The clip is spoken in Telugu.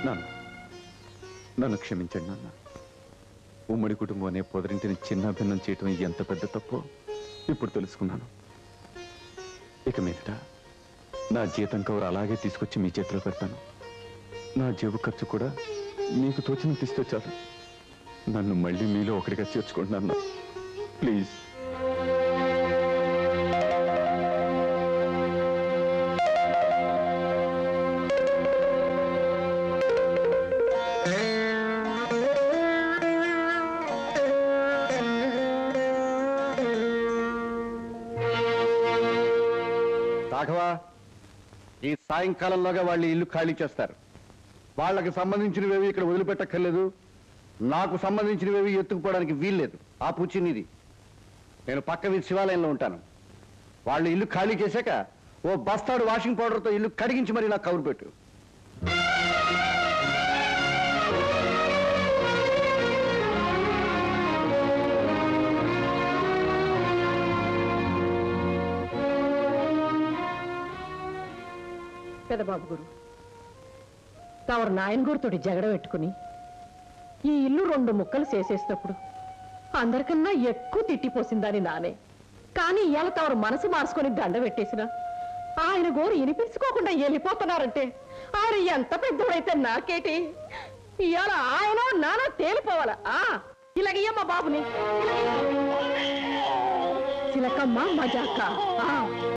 నన్ను క్షమించండి నాన్న. ఉమ్మడి కుటుంబం అనే పొదరింటిని చిన్నాభిన్నం చేయటం ఎంత పెద్ద తప్పో ఇప్పుడు తెలుసుకున్నాను. ఇక మీదట నా జీతం కవర్ అలాగే తీసుకొచ్చి మీ చేతిలో పెడతాను. నా జేబు ఖర్చు కూడా మీకు తోచినంత ఇస్తే చాలు. నన్ను మళ్ళీ మీలో ఒకటిగా చేర్చుకోండి నాన్న, ప్లీజ్. రాఘవ, ఈ సాయంకాలంలోగా వాళ్ళు ఇల్లు ఖాళీ చేస్తారు. వాళ్ళకి సంబంధించినవేవి ఇక్కడ వదిలిపెట్టక్కర్లేదు, నాకు సంబంధించినవేవి ఎత్తుకుపోవడానికి వీల్లేదు. ఆ పూచి నీది. నేను పక్క వీధి శివాలయంలో ఉంటాను. వాళ్ళు ఇల్లు ఖాళీ చేశాక ఓ బస్తాడు వాషింగ్ పౌడర్తో ఇల్లు కడిగించి మరీ నాకు కబురు పెట్టు. పెదబాబు గురు, తవరు నాయన గురుతోటి జగడ పెట్టుకుని ఈ ఇల్లు 2 ముక్కలు చేసేసినప్పుడు అందరికన్నా ఎక్కువ తిట్టిపోసిందని నానే. కానీ ఇవాళ తవరు మనసు మార్చుకొని దండ పెట్టేసిన ఆయన గోరు వినిపించుకోకుండా వెళ్ళిపోతున్నారంటే ఆయన ఎంత పెద్దోడైతే నాకేటి? ఇవాళ ఆయన నాన్న తేలిపోవాలా? ఇలాగయ్యమ్మ బాబుని చిలకమ్మ మజాక.